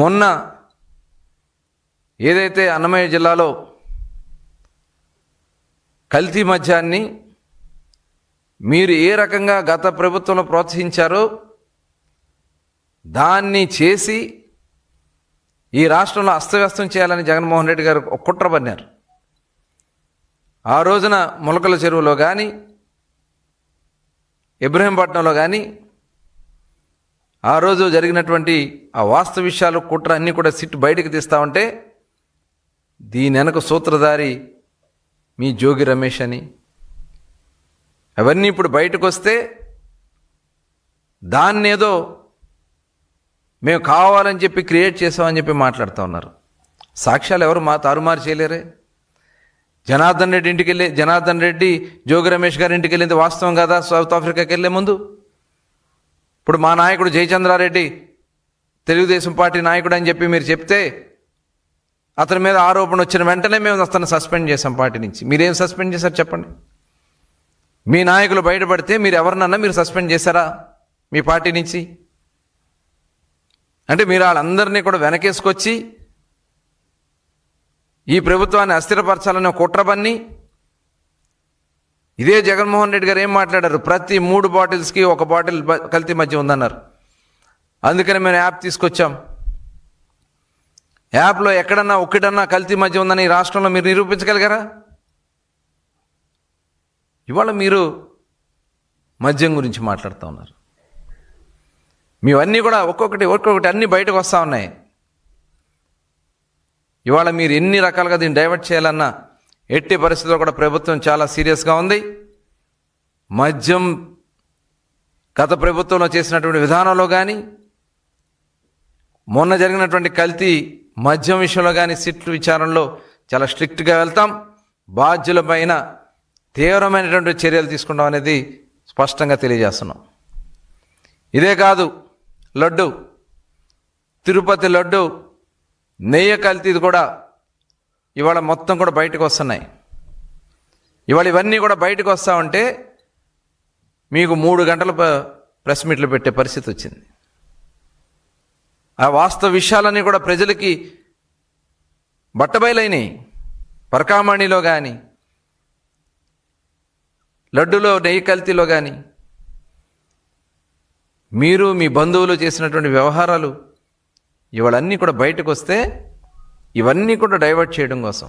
మొన్న ఏదైతే అన్నమయ్య జిల్లాలో కల్తీ మద్యాన్ని మీరు ఏ రకంగా గత ప్రభుత్వంలో ప్రోత్సహించారో దాన్ని చేసి ఈ రాష్ట్రంలో అస్తవ్యస్తం చేయాలని జగన్మోహన్ రెడ్డి గారు ఒక కుట్ర పన్నారు. ఆ రోజున మొలకల చెరువులో కానీ ఇబ్రహీంపట్నంలో కానీ ఆ రోజు జరిగినటువంటి ఆ వాస్తవ విషయాలు కుట్ర అన్నీ కూడా సిట్ బయటకు తీస్తూ ఉంటే దీని వెనక సూత్రధారి మీ జోగి రమేష్ అని అవన్నీ ఇప్పుడు బయటకు వస్తే దాన్నేదో మేము కావాలని చెప్పి క్రియేట్ చేసామని చెప్పి మాట్లాడుతూ ఉన్నారు. సాక్ష్యాలు ఎవరు తారుమారు చేయలేరే. జనార్దన్ రెడ్డి జోగి రమేష్ గారి ఇంటికి వెళ్ళింది వాస్తవం కదా సౌత్ ఆఫ్రికాకి వెళ్ళే ముందు. ఇప్పుడు మా నాయకుడు జయచంద్రారెడ్డి తెలుగుదేశం పార్టీ నాయకుడు అని చెప్పి మీరు చెప్తే అతని మీద ఆరోపణ వచ్చిన వెంటనే మేము అతను సస్పెండ్ చేసాం పార్టీ నుంచి. మీరేం సస్పెండ్ చేశారు చెప్పండి? మీ నాయకులు బయటపడితే మీరు ఎవరినన్నా మీరు సస్పెండ్ చేశారా మీ పార్టీ నుంచి? అంటే మీరు వాళ్ళందరినీ కూడా వెనకేసుకొచ్చి ఈ ప్రభుత్వాన్ని అస్థిరపరచాలని కుట్ర పన్ని ఇదే జగన్మోహన్ రెడ్డి గారు ఏం మాట్లాడారు? ప్రతి 3 బాటిల్స్కి 1 బాటిల్ కల్తీ మద్యం ఉందన్నారు. అందుకని మేము యాప్ తీసుకొచ్చాం. యాప్లో ఎక్కడన్నా ఒక్కడన్నా కల్తీ మద్యం ఉందని ఈ రాష్ట్రంలో మీరు నిరూపించగలిగారా? ఇవాళ మీరు మద్యం గురించి మాట్లాడుతూ ఉన్నారు. మీవన్నీ కూడా ఒక్కొక్కటి అన్నీ బయటకు వస్తూ ఉన్నాయి. ఇవాళ మీరు ఎన్ని రకాలుగా దీన్ని డైవర్ట్ చేయాలన్నా ఎట్టి పరిస్థితుల్లో కూడా ప్రభుత్వం చాలా సీరియస్గా ఉంది. మద్యం గత ప్రభుత్వంలో చేసినటువంటి విధానంలో కానీ మొన్న జరిగినటువంటి కల్తీ మద్యం విషయంలో కానీ సిట్లు విచారణలో చాలా స్ట్రిక్ట్గా వెళ్తాం. బాధ్యులపైన తీవ్రమైనటువంటి చర్యలు తీసుకుంటాం అనేది స్పష్టంగా తెలియజేస్తున్నాం. ఇదే కాదు, లడ్డు తిరుపతి లడ్డు నెయ్యి కల్తీది కూడా ఇవాళ మొత్తం కూడా బయటకు వస్తున్నాయి. ఇవాళ ఇవన్నీ కూడా బయటకు వస్తూ ఉంటే మీకు 3 గంటల ప్రెస్ మీట్లు పెట్టే పరిస్థితి వచ్చింది. ఆ వాస్తవ విషయాలన్నీ కూడా ప్రజలకి బట్టబయలైనాయి. పరకామణిలో కానీ లడ్డులో నెయ్యి కల్తీలో కానీ మీరు మీ బంధువులు చేసినటువంటి వ్యవహారాలు ఇవాళ అన్నీ కూడా బయటకు వస్తే ఇవన్నీ కూడా డైవర్ట్ చేయడం కోసం